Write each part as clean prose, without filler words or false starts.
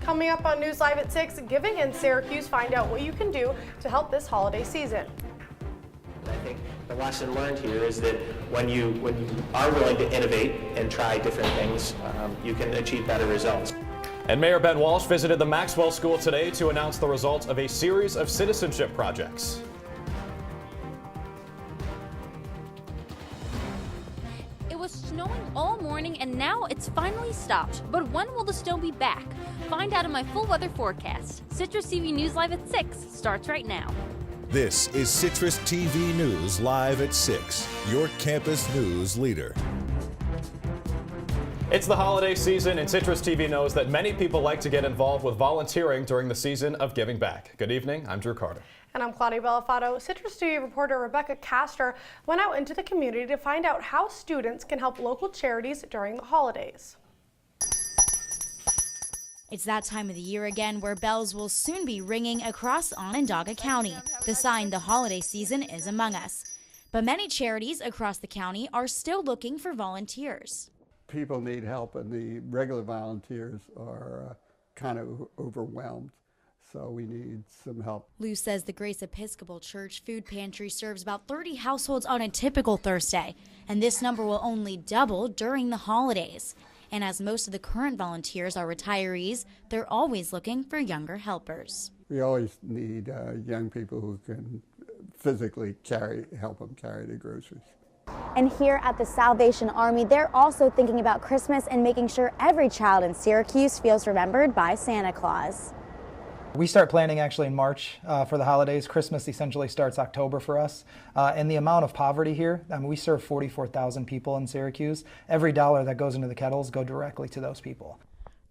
Coming up on News Live at 6, Giving in Syracuse, find out what you can do to help this holiday season. I think the lesson learned here is that when you are willing to innovate and try different things, you can achieve better results. And Mayor Ben Walsh visited the Maxwell School today to announce the results of a series of citizenship projects. It was snowing all morning and now it's finally stopped. But when will the snow be back? Find out in my full weather forecast. Citrus TV News Live at 6 starts right now. This is Citrus TV News Live at 6, your campus news leader. It's the holiday season, and Citrus TV knows that many people like to get involved with volunteering during the season of giving back. Good evening, I'm Drew Carter. And I'm Claudia Bellofatto. CitrusTV reporter Rebekah Castor went out into the community to find out how students can help local charities during the holidays. It's that time of the year again where bells will soon be ringing across Onondaga County, the sign the holiday season is among us. But many charities across the county are still looking for volunteers. People need help, and the regular volunteers are kind of overwhelmed, so we need some help. Lou says the Grace Episcopal Church food pantry serves about 30 households on a typical Thursday, and this number will only double during the holidays. And as most of the current volunteers are retirees, they're always looking for younger helpers. We always need young people who can physically help them carry the groceries. And here at the Salvation Army, they're also thinking about Christmas and making sure every child in Syracuse feels remembered by Santa Claus. We start planning actually in March for the holidays. Christmas essentially starts October for us. And the amount of poverty here, I mean, we serve 44,000 people in Syracuse. Every dollar that goes into the kettles go directly to those people.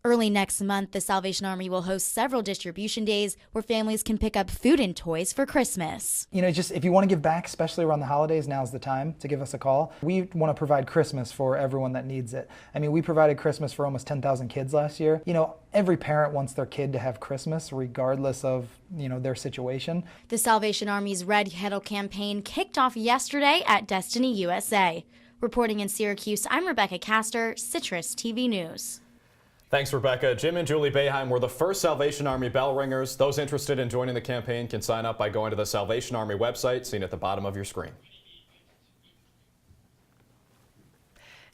Early next month, the Salvation Army will host several distribution days where families can pick up food and toys for Christmas. You know, just if you want to give back, especially around the holidays, now's the time to give us a call. We want to provide Christmas for everyone that needs it. I mean, we provided Christmas for almost 10,000 kids last year. You know, every parent wants their kid to have Christmas regardless of, you know, their situation. The Salvation Army's Red Kettle campaign kicked off yesterday at Destiny USA. Reporting in Syracuse, I'm Rebekah Castor, Citrus TV News. Thanks, Rebecca. Jim and Julie Boeheim were the first Salvation Army bell ringers. Those interested in joining the campaign can sign up by going to the Salvation Army website, seen at the bottom of your screen.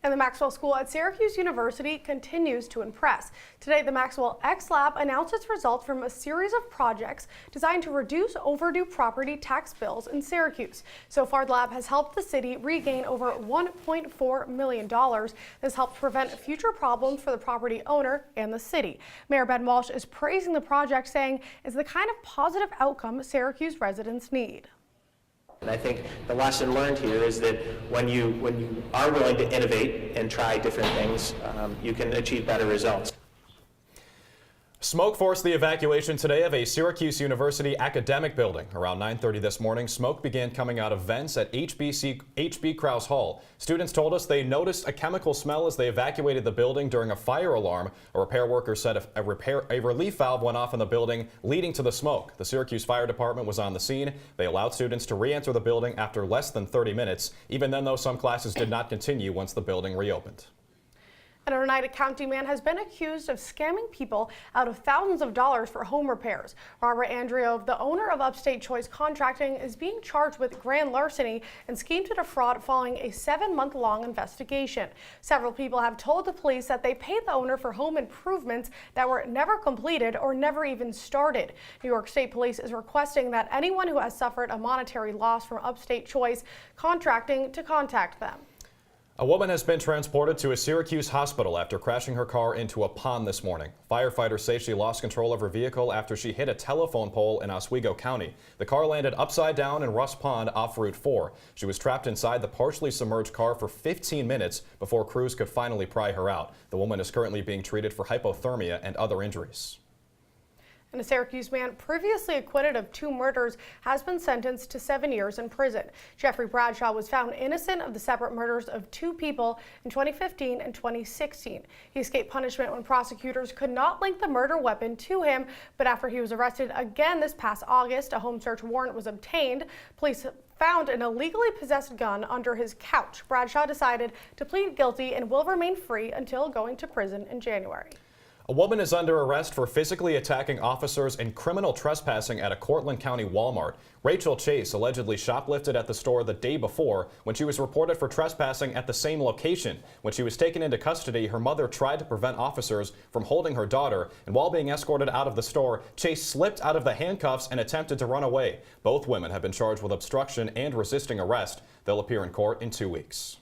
And the Maxwell School at Syracuse University continues to impress. Today, the Maxwell X Lab announced its results from a series of projects designed to reduce overdue property tax bills in Syracuse. So far, the lab has helped the city regain over $1.4 million. This helps prevent future problems for the property owner and the city. Mayor Ben Walsh is praising the project, saying it's the kind of positive outcome Syracuse residents need. And I think the lesson learned here is that when you are willing to innovate and try different things, you can achieve better results. Smoke forced the evacuation today of a Syracuse University academic building. Around 9:30 this morning, smoke began coming out of vents at HB Krause Hall. Students told us they noticed a chemical smell as they evacuated the building during a fire alarm. A repair worker said a relief valve went off in the building, leading to the smoke. The Syracuse Fire Department was on the scene. They allowed students to re-enter the building after less than 30 minutes, even then though some classes did not continue once the building reopened. An Oneida County man has been accused of scamming people out of thousands of dollars for home repairs. Robert Andreov, the owner of Upstate Choice Contracting, is being charged with grand larceny and scheme to defraud following a 7-month-long investigation. Several people have told the police that they paid the owner for home improvements that were never completed or never even started. New York State Police is requesting that anyone who has suffered a monetary loss from Upstate Choice Contracting to contact them. A woman has been transported to a Syracuse hospital after crashing her car into a pond this morning. Firefighters say she lost control of her vehicle after she hit a telephone pole in Oswego County. The car landed upside down in Russ Pond off Route 4. She was trapped inside the partially submerged car for 15 minutes before crews could finally pry her out. The woman is currently being treated for hypothermia and other injuries. And a Syracuse man previously acquitted of 2 murders has been sentenced to 7 years in prison. Jeffrey Bradshaw was found innocent of the separate murders of 2 people in 2015 and 2016. He escaped punishment when prosecutors could not link the murder weapon to him, but after he was arrested again this past August, a home search warrant was obtained. Police found an illegally possessed gun under his couch. Bradshaw decided to plead guilty and will remain free until going to prison in January. A woman is under arrest for physically attacking officers and criminal trespassing at a Cortland County Walmart. Rachel Chase allegedly shoplifted at the store the day before when she was reported for trespassing at the same location. When she was taken into custody, her mother tried to prevent officers from holding her daughter, and while being escorted out of the store, Chase slipped out of the handcuffs and attempted to run away. Both women have been charged with obstruction and resisting arrest. They'll appear in court in 2 weeks.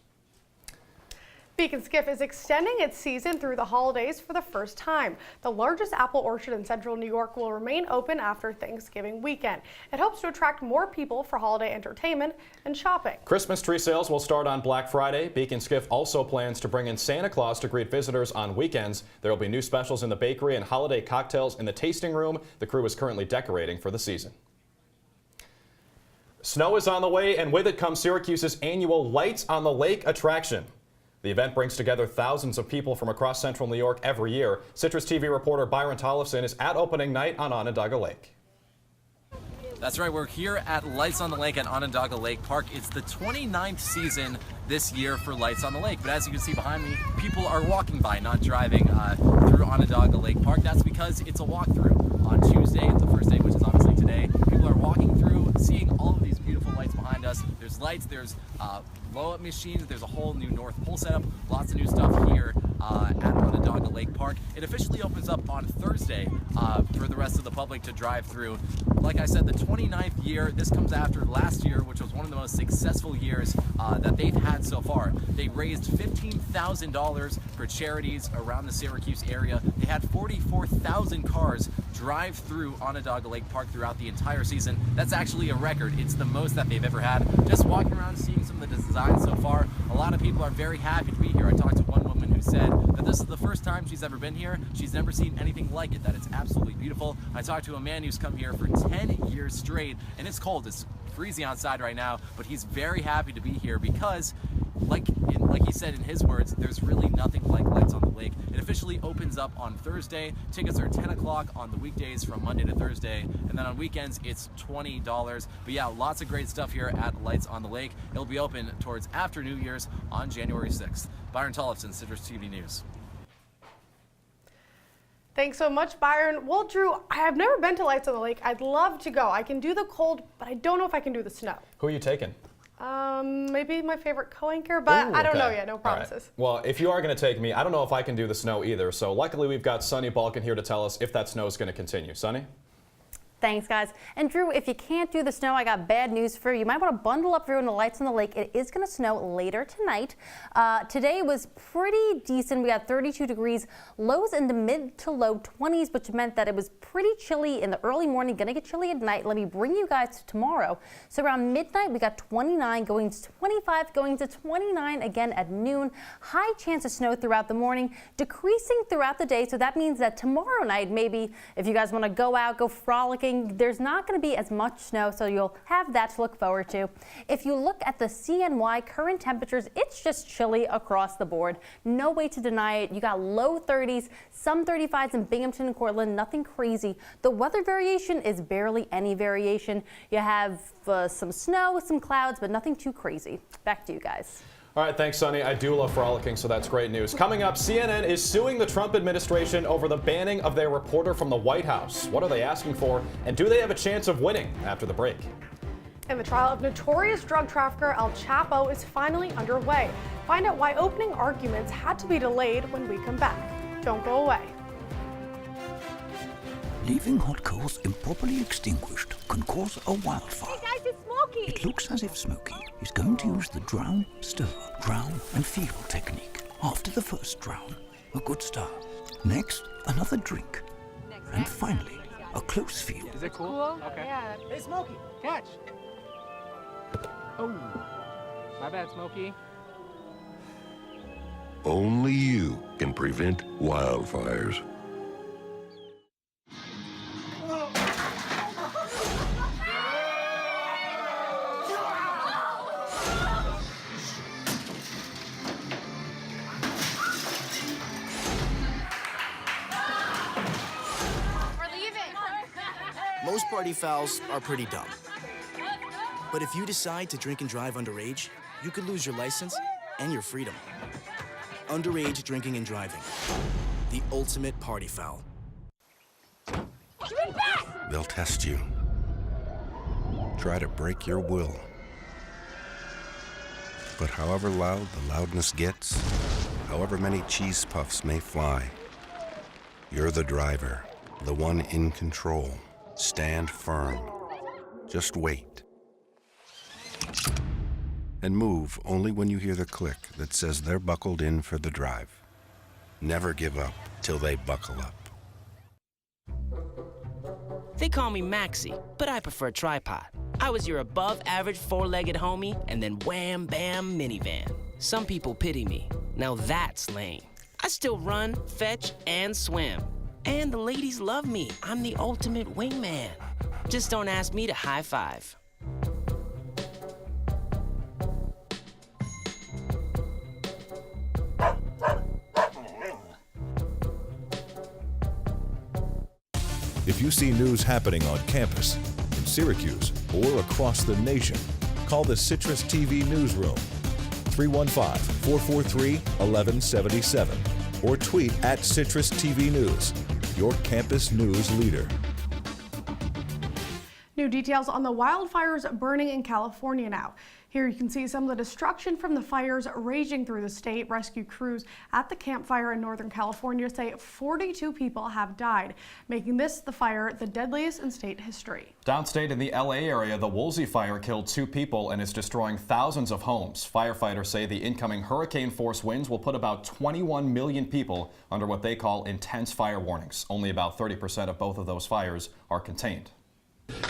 Beacon Skiff is extending its season through the holidays for the first time. The largest apple orchard in central New York will remain open after Thanksgiving weekend. It hopes to attract more people for holiday entertainment and shopping. Christmas tree sales will start on Black Friday. Beacon Skiff also plans to bring in Santa Claus to greet visitors on weekends. There will be new specials in the bakery and holiday cocktails in the tasting room. The crew is currently decorating for the season. Snow is on the way, and with it comes Syracuse's annual Lights on the Lake attraction. The event brings together thousands of people from across central New York every year. CitrusTV reporter Byron Tollefson is at opening night on Onondaga Lake. That's right, we're here at Lights on the Lake at Onondaga Lake Park. It's the 29th season this year for Lights on the Lake. But as you can see behind me, people are walking by, not driving through Onondaga Lake Park. That's because it's a walkthrough. On Tuesday, the first day, which is obviously today, people are walking through, seeing all of these beautiful lights behind us. There's lights, there's blow-up machines, there's a whole new North Pole setup, lots of new stuff here at Onondaga Lake Park. It officially opens up on Thursday for the rest of the public to drive through. Like I said, the 29th year, this comes after last year, which was one of the most successful years that they've had so far. They raised $15,000 for charities around the Syracuse area. They had 44,000 cars drive through Onondaga Lake Park throughout the entire season. That's actually a record. It's the most that they've ever had. Just walking around, seeing some of the designs so far, a lot of people are very happy to be here. I talked to one woman who said that this is the first time she's ever been here. She's never seen anything like it, that it's absolutely beautiful. I talked to a man who's come here for 10 years straight, and it's cold. It's freezing outside right now, but he's very happy to be here because like he said in his words, there's really nothing like Lights on the Lake. It officially opens up on Thursday. Tickets are 10 o'clock on the weekdays from Monday to Thursday, and then on weekends it's $20. But yeah, lots of great stuff here at Lights on the Lake. It'll be open towards after New Year's on January 6th. Byron Tollefson, CitrusTV News. Thanks so much, Byron. Well, Drew, I have never been to Lights on the Lake. I'd love to go. I can do the cold, but I don't know if I can do the snow. Who are you taking? Maybe my favorite co-anchor, but I don't know yet. No promises. Right. Well, if you are going to take me, I don't know if I can do the snow either. So luckily we've got Sunny Balkin here to tell us if that snow is going to continue. Sunny? Thanks, guys. And Drew, if you can't do the snow, I got bad news for you. You might want to bundle up during the Lights on the Lake. It is going to snow later tonight. Today was pretty decent. We got 32 degrees, lows in the mid to low 20s, which meant that it was pretty chilly in the early morning, going to get chilly at night. Let me bring you guys to tomorrow. So around midnight, we got 29, going to 25, going to 29 again at noon. High chance of snow throughout the morning, decreasing throughout the day. So that means that tomorrow night, maybe if you guys want to go out, go frolicking, there's not going to be as much snow, so you'll have that to look forward to. If you look at the CNY current temperatures, it's just chilly across the board. No way to deny it. You got low 30s, some 35s in Binghamton and Cortland, nothing crazy. The weather variation is barely any variation. You have some snow, some clouds, but nothing too crazy. Back to you guys. All right, thanks, Sunny. I do love frolicking, so that's great news. Coming up, CNN is suing the Trump administration over the banning of their reporter from the White House. What are they asking for, and do they have a chance of winning after the break? And the trial of notorious drug trafficker El Chapo is finally underway. Find out why opening arguments had to be delayed when we come back. Don't go away. Leaving hot coals improperly extinguished can cause a wildfire. Hey guys, it's Smokey! It looks as if Smokey is going to use the drown, stir, drown and feel technique. After the first drown, a good stir. Next, another drink. And finally, a close feel. Is it cool? Okay. Yeah. Hey Smokey, catch! Oh, my bad, Smokey. Only you can prevent wildfires. Most party fouls are pretty dumb. But if you decide to drink and drive underage, you could lose your license and your freedom. underage drinking and driving. The ultimate party foul. They'll test you. Try to break your will. But however loud the loudness gets, however many cheese puffs may fly, you're the driver, the one in control. Stand firm. Just wait. And move only when you hear the click that says they're buckled in for the drive. Never give up till they buckle up. They call me Maxie, but I prefer tripod. I was your above-average four-legged homie, and then wham, bam, minivan. Some people pity me. Now that's lame. I still run, fetch, and swim. And the ladies love me. I'm the ultimate wingman. Just don't ask me to high five. If you see news happening on campus, in Syracuse, or across the nation, call the CitrusTV Newsroom, 315-443-1177, or tweet at CitrusTV News, your campus news leader. New details on the wildfires burning in California now. Here you can see some of the destruction from the fires raging through the state. Rescue crews at the campfire in Northern California say 42 people have died, making this the fire the deadliest in state history. Downstate in the LA area, the Woolsey fire killed 2 people and is destroying thousands of homes. Firefighters say the incoming hurricane-force winds will put about 21 million people under what they call intense fire warnings. Only about 30% of both of those fires are contained.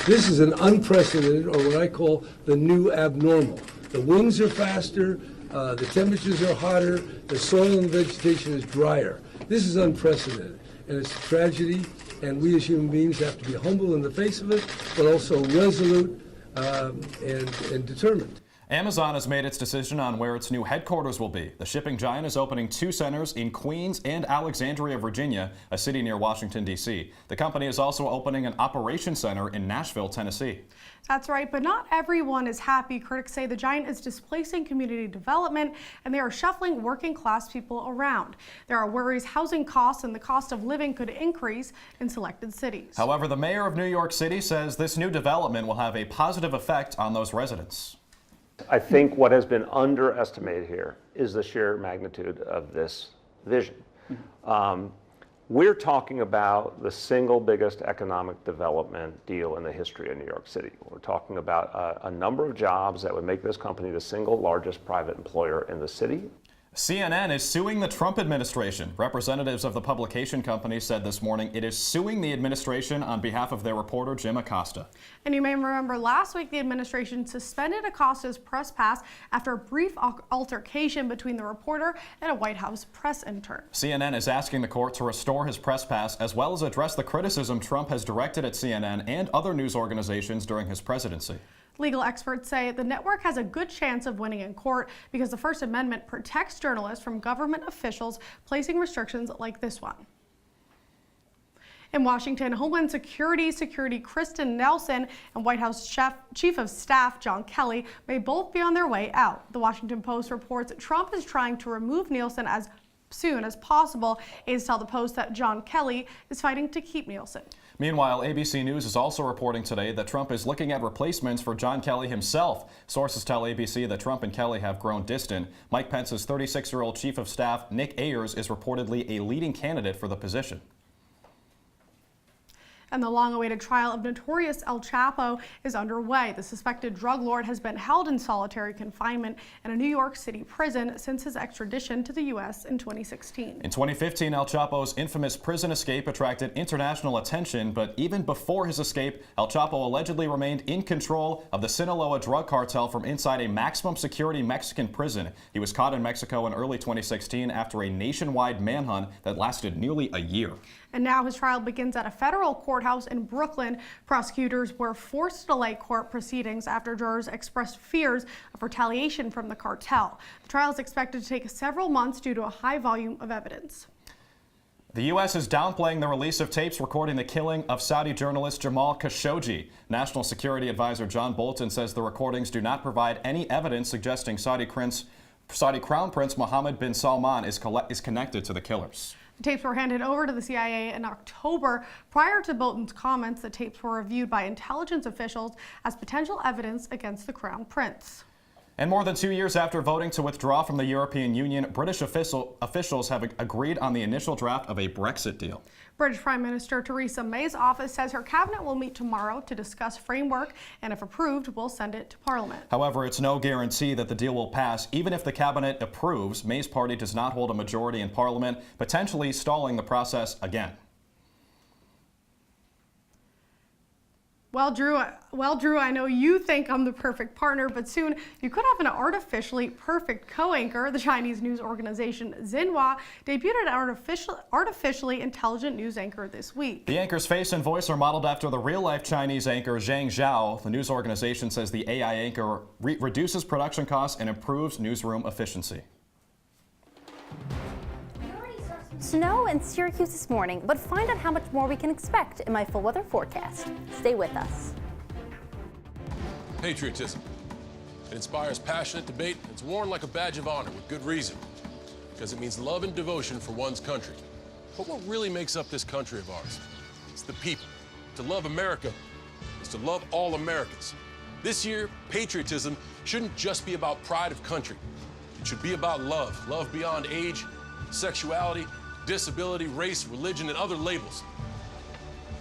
This is an unprecedented, or what I call the new abnormal. The winds are faster, the temperatures are hotter, the soil and vegetation is drier. This is unprecedented, and it's a tragedy, and we as human beings have to be humble in the face of it, but also resolute and determined. Amazon has made its decision on where its new headquarters will be. The shipping giant is opening 2 centers in Queens and Alexandria, Virginia, a city near Washington, D.C. The company is also opening an operations center in Nashville, Tennessee. That's right, but not everyone is happy. Critics say the giant is displacing community development and they are shuffling working class people around. There are worries housing costs and the cost of living could increase in selected cities. However, the mayor of New York City says this new development will have a positive effect on those residents. I think what has been underestimated here is the sheer magnitude of this vision. We're talking about the single biggest economic development deal in the history of New York City. We're talking about a number of jobs that would make this company the single largest private employer in the city. CNN is suing the Trump administration. Representatives of the publication company said this morning it is suing the administration on behalf of their reporter, Jim Acosta. And you may remember last week the administration suspended Acosta's press pass after a brief altercation between the reporter and a White House press intern. CNN is asking the court to restore his press pass as well as address the criticism Trump has directed at CNN and other news organizations during his presidency. Legal experts say the network has a good chance of winning in court because the First Amendment protects journalists from government officials placing restrictions like this one. In Washington, Homeland Security Kristen Nelson and White House Chief of Staff John Kelly may both be on their way out. The Washington Post reports Trump is trying to remove Nielsen as soon as possible. Aides tell the Post that John Kelly is fighting to keep Nielsen. Meanwhile, ABC News is also reporting today that Trump is looking at replacements for John Kelly himself. Sources tell ABC that Trump and Kelly have grown distant. Mike Pence's 36-year-old chief of staff, Nick Ayers, is reportedly a leading candidate for the position. And the long-awaited trial of notorious El Chapo is underway. The suspected drug lord has been held in solitary confinement in a New York City prison since his extradition to the U.S. in 2016. In 2015, El Chapo's infamous prison escape attracted international attention, but even before his escape, El Chapo allegedly remained in control of the Sinaloa drug cartel from inside a maximum security Mexican prison. He was caught in Mexico in early 2016 after a nationwide manhunt that lasted nearly a year. And now his trial begins at a federal courthouse in Brooklyn. Prosecutors were forced to delay court proceedings after jurors expressed fears of retaliation from the cartel. The trial is expected to take several months due to a high volume of evidence. The U.S. is downplaying the release of tapes recording the killing of Saudi journalist Jamal Khashoggi. National Security Advisor John Bolton says the recordings do not provide any evidence suggesting Saudi Saudi Crown Prince Mohammed bin Salman is connected to the killers. The tapes were handed over to the CIA in October. Prior to Bolton's comments, the tapes were reviewed by intelligence officials as potential evidence against the Crown Prince. And more than 2 years after voting to withdraw from the European Union, British officials have agreed on the initial draft of a Brexit deal. British Prime Minister Theresa May's office says her cabinet will meet tomorrow to discuss framework, and if approved, will send it to Parliament. However, it's no guarantee that the deal will pass. Even if the cabinet approves, May's party does not hold a majority in Parliament, potentially stalling the process again. Well, Drew, I know you think I'm the perfect partner, but soon you could have an artificially perfect co-anchor. The Chinese news organization Xinhua debuted an artificially intelligent news anchor this week. The anchor's face and voice are modeled after the real-life Chinese anchor Zhang Zhao. The news organization says the AI anchor reduces production costs and improves newsroom efficiency. Snow in Syracuse this morning, but find out how much more we can expect in my full weather forecast. Stay with us. Patriotism. It inspires passionate debate. It's worn like a badge of honor with good reason, because it means love and devotion for one's country. But what really makes up this country of ours? It's the people. To love America is to love all Americans. This year, patriotism shouldn't just be about pride of country. It should be about love. Love beyond age, sexuality, disability, race, religion, and other labels.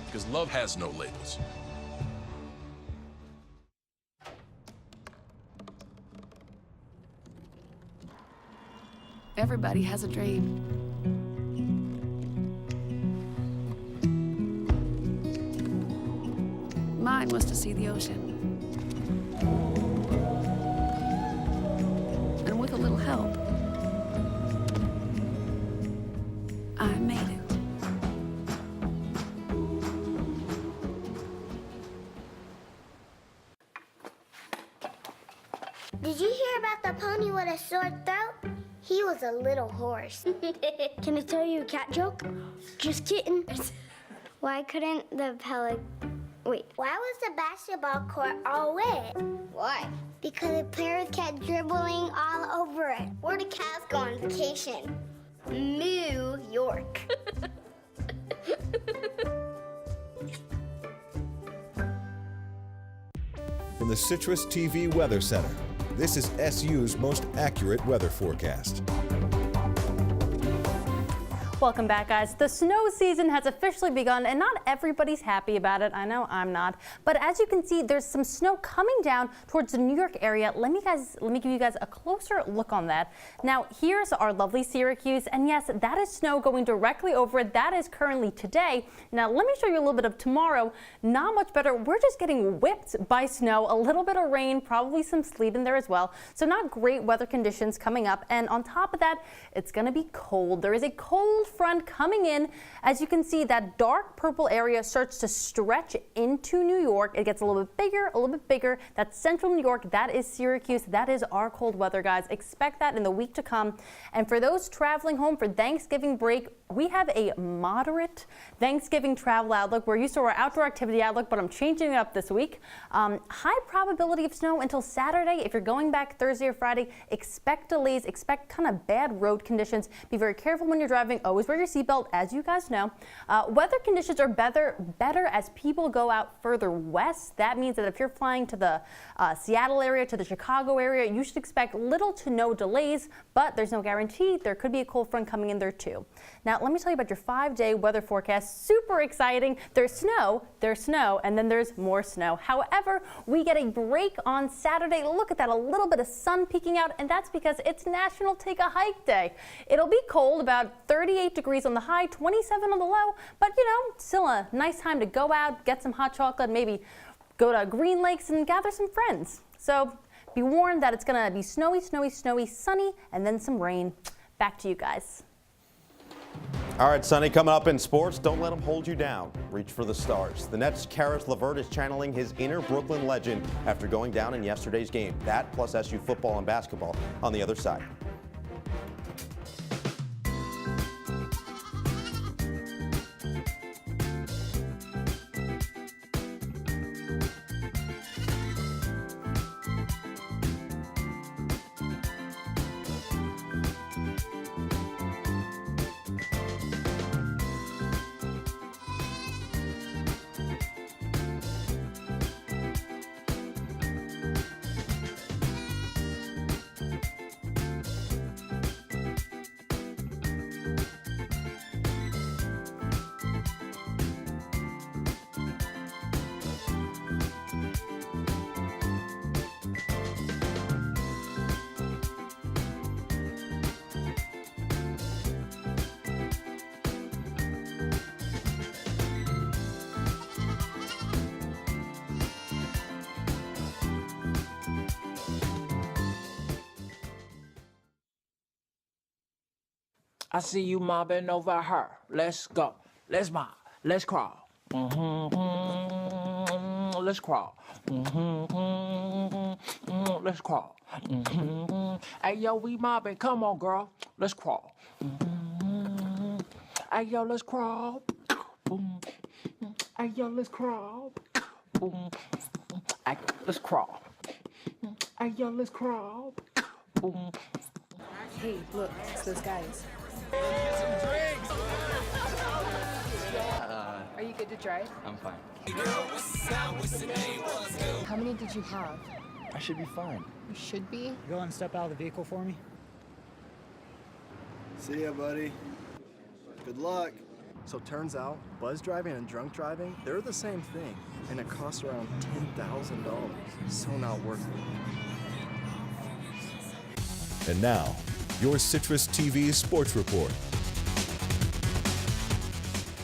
Because love has no labels. Everybody has a dream. Mine was to see the ocean. And with a little help, I made it. Did you hear about the pony with a sore throat? He was a little horse. Can I tell you a cat joke? Just kidding. Why couldn't the Wait. Why was the basketball court all wet? Why? Because the players kept dribbling all over it. Where did cats go on vacation? New York. From the CitrusTV Weather Center, this is SU's most accurate weather forecast. Welcome back, guys. The snow season has officially begun, and not everybody's happy about it. I know I'm not. But as you can see, there's some snow coming down towards the New York area. Let me give you guys a closer look on that. Now, here's our lovely Syracuse, and yes, that is snow going directly over it. That is currently today. Now, let me show you a little bit of tomorrow. Not much better. We're just getting whipped by snow, a little bit of rain, probably some sleet in there as well. So not great weather conditions coming up. And on top of that, it's going to be cold. There is a cold front coming in. As you can see, that dark purple area starts to stretch into New York. It gets a little bit bigger, a little bit bigger. That's central New York. That is Syracuse. That is our cold weather, guys. Expect that in the week to come. And for those traveling home for Thanksgiving break, we have a moderate Thanksgiving travel outlook. We're used to our outdoor activity outlook, but I'm changing it up this week. High probability of snow until Saturday. If you're going back Thursday or Friday, expect delays, expect kind of bad road conditions. Be very careful when you're driving. Always wear your seatbelt, as you guys know. Weather conditions are better as people go out further west. That means that if you're flying to the Seattle area, to the Chicago area, you should expect little to no delays, but there's no guarantee. There could be a cold front coming in there too. Now, let me tell you about your 5-day weather forecast. Super exciting. There's snow, and then there's more snow. However, we get a break on Saturday. Look at that, a little bit of sun peeking out, and that's because it's National Take a Hike Day. It'll be cold, about 38 degrees on the high, 27 on the low, but you know, still a nice time to go out, get some hot chocolate, maybe go to Green Lakes and gather some friends. So be warned that it's gonna be snowy, snowy, snowy, sunny, and then some rain. Back to you guys. All right, Sonny, coming up in sports, don't let them hold you down. Reach for the stars. The Nets' Karis LeVert is channeling his inner Brooklyn legend after going down in yesterday's game. That plus SU football and basketball on the other side. I see you mobbing over her. Let's go. Let's mob. Let's crawl. Let's crawl. Let's crawl. Hey, yo, we mobbing. Come on, girl. Let's crawl. Hey, yo, let's crawl. Hey, yo, let's crawl. Hey, let's crawl. Hey, yo, let's crawl. Hey, look, it's those guys. Are you good to drive? I'm fine. How many did you have? I should be fine. You should be. Go and step out of the vehicle for me. See ya, buddy. Good luck. So turns out, buzz driving and drunk driving, they're the same thing, and it costs around $10,000. So not worth it. And now, your Citrus TV Sports Report.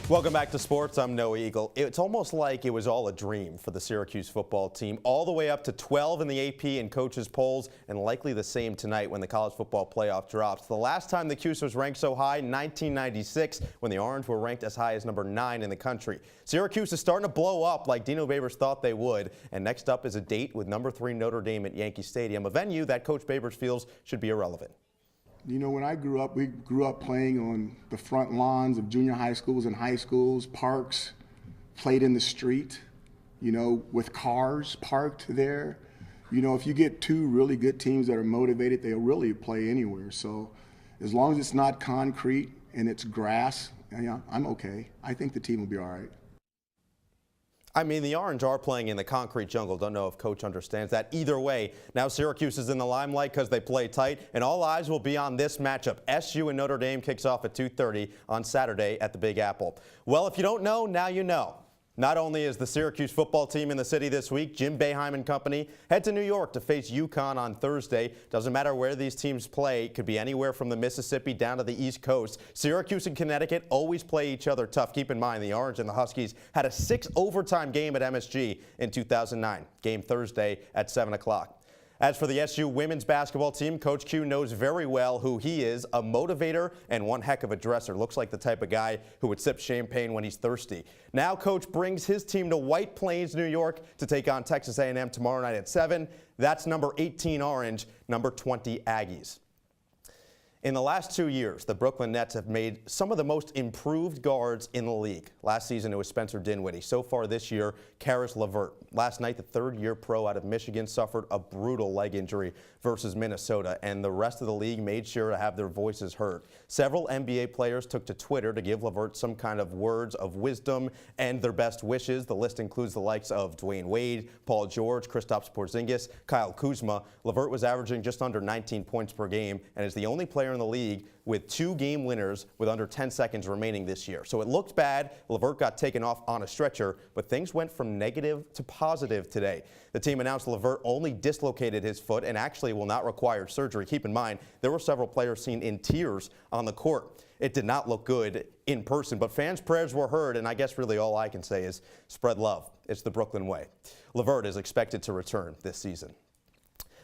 Welcome back to sports. I'm Noah Eagle. It's almost like it was all a dream for the Syracuse football team, all the way up to 12 in the AP and coaches polls, and likely the same tonight when the college football playoff drops. The last time the Cuse was ranked so high, 1996, when the Orange were ranked as high as number 9 in the country. Syracuse is starting to blow up like Dino Babers thought they would, and next up is a date with number 3 Notre Dame at Yankee Stadium, a venue that Coach Babers feels should be irrelevant. You know, when I grew up, we grew up playing on the front lawns of junior high schools and high schools, parks, played in the street, you know, with cars parked there. You know, if you get 2 really good teams that are motivated, they'll really play anywhere. So as long as it's not concrete and it's grass, I'm okay. I think the team will be all right. I mean, the Orange are playing in the concrete jungle. Don't know if Coach understands that. Either way, now Syracuse is in the limelight because they play tight, and all eyes will be on this matchup. SU and Notre Dame kicks off at 2:30 on Saturday at the Big Apple. Well, if you don't know, now you know. Not only is the Syracuse football team in the city this week, Jim Boeheim and company head to New York to face UConn on Thursday. Doesn't matter where these teams play. Could be anywhere from the Mississippi down to the East Coast. Syracuse and Connecticut always play each other tough. Keep in mind, the Orange and the Huskies had a 6-overtime game at MSG in 2009. Game Thursday at 7 o'clock. As for the SU women's basketball team, Coach Q knows very well who he is, a motivator and one heck of a dresser. Looks like the type of guy who would sip champagne when he's thirsty. Now Coach brings his team to White Plains, New York to take on Texas A&M tomorrow night at 7. That's number 18 Orange, number 20 Aggies. In the last 2 years, the Brooklyn Nets have made some of the most improved guards in the league. Last season, it was Spencer Dinwiddie. So far this year, Caris LeVert. Last night, the third-year pro out of Michigan suffered a brutal leg injury versus Minnesota, and the rest of the league made sure to have their voices heard. Several NBA players took to Twitter to give LeVert some kind of words of wisdom and their best wishes. The list includes the likes of Dwayne Wade, Paul George, Kristaps Porzingis, Kyle Kuzma. LeVert was averaging just under 19 points per game and is the only player in the league with 2 game winners with under 10 seconds remaining this year. So it looked bad. LeVert got taken off on a stretcher, but things went from negative to positive today. The team announced LeVert only dislocated his foot and actually will not require surgery. Keep in mind, there were several players seen in tears on the court. It did not look good in person, but fans' prayers were heard, and I guess really all I can say is spread love. It's the Brooklyn way. LeVert is expected to return this season.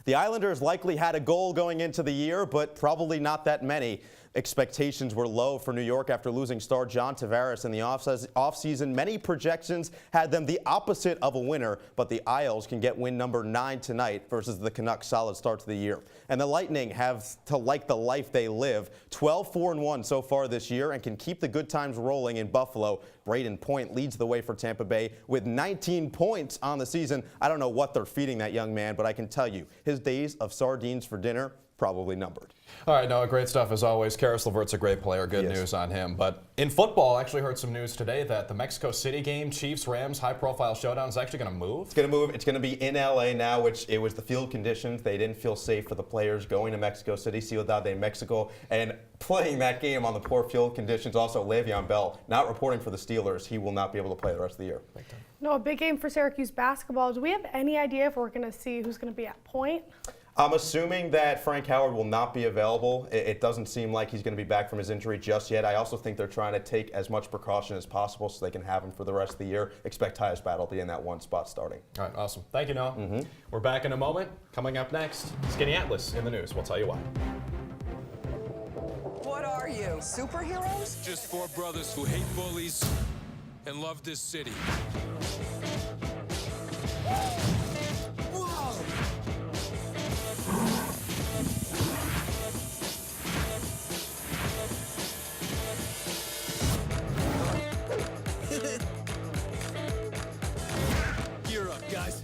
The Islanders likely had a goal going into the year, but probably not that many. Expectations were low for New York after losing star John Tavares in the offseason. Many projections had them the opposite of a winner, but the Isles can get win number 9 tonight versus the Canucks' solid start to the year. And the Lightning have to like the life they live. 12-4-1 so far this year and can keep the good times rolling in Buffalo. Braden Point leads the way for Tampa Bay with 19 points on the season. I don't know what they're feeding that young man, but I can tell you his days of sardines for dinner probably numbered. All right, Noah, great stuff as always. Caris LeVert's a great player. Good news on him. But in football, I actually heard some news today that the Mexico City game, Chiefs-Rams high-profile showdown, is actually going to move. It's going to move. It's going to be in LA now, which it was the field conditions. They didn't feel safe for the players going to Mexico City, Ciudad de Mexico, and playing that game on the poor field conditions. Also, Le'Veon Bell not reporting for the Steelers. He will not be able to play the rest of the year. No, a big game for Syracuse basketball. Do we have any idea if we're going to see who's going to be at point? I'm assuming that Frank Howard will not be available. It doesn't seem like he's going to be back from his injury just yet. I also think they're trying to take as much precaution as possible so they can have him for the rest of the year. Expect Tyus Battle to be in that one spot starting. All right, awesome. Thank you, Noah. We're back in a moment. Coming up next, Skinny Atlas in the news. We'll tell you why. What are you? you? Superheroes? Just four brothers who hate bullies and love this city. Gear up, guys.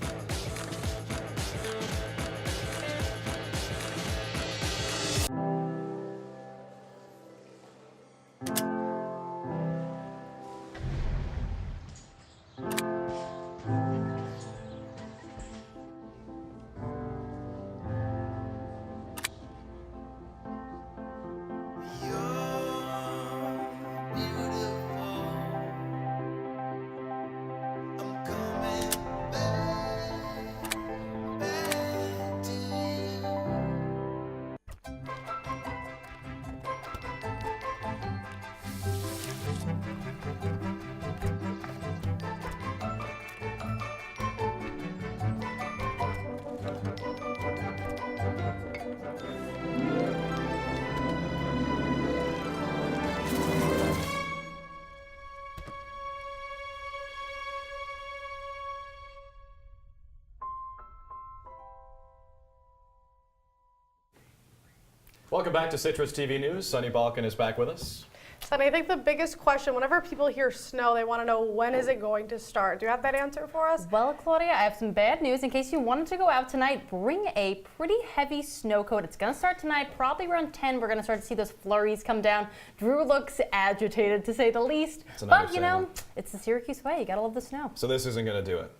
Welcome back to Citrus TV News. Sunny Balkin is back with us. Sunny, I think the biggest question, whenever people hear snow, they want to know, when is it going to start? Do you have that answer for us? Well, Claudia, I have some bad news. In case you wanted to go out tonight, bring a pretty heavy snow coat. It's going to start tonight, probably around 10. We're going to start to see those flurries come down. Drew looks agitated, to say the least. But, you know, it's the Syracuse way. You got to love the snow. So this isn't going to do it?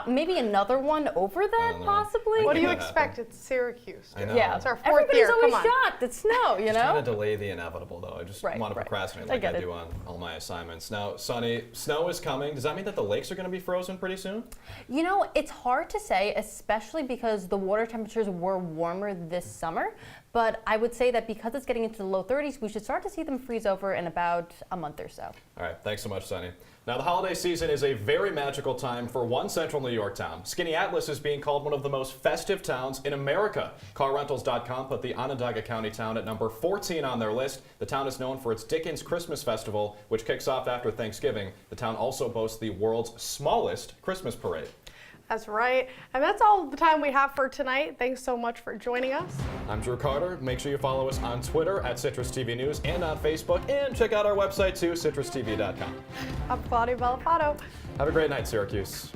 Maybe another one over that, possibly. What do you expect? It's Syracuse. I know. Yeah, it's our fourth everybody's year. always Come on. shocked. It's snow, you know? Trying to delay the inevitable, though. I just want to procrastinate like I do on all my assignments. Now, Sunny, snow is coming. Does that mean that the lakes are going to be frozen pretty soon? You know, it's hard to say, especially because the water temperatures were warmer this summer. But I would say that because it's getting into the low 30s, we should start to see them freeze over in about a month or so. All right, thanks so much, Sunny. Now, the holiday season is a very magical time for one central New York town. Skinny Atlas is being called one of the most festive towns in America. CarRentals.com put the Onondaga County town at number 14 on their list. The town is known for its Dickens Christmas Festival, which kicks off after Thanksgiving. The town also boasts the world's smallest Christmas parade. That's right. And that's all the time we have for tonight. Thanks so much for joining us. I'm Drew Carter. Make sure you follow us on Twitter at CitrusTV News and on Facebook. And check out our website too, CitrusTV.com. I'm Claudia Bellofatto. Have a great night, Syracuse.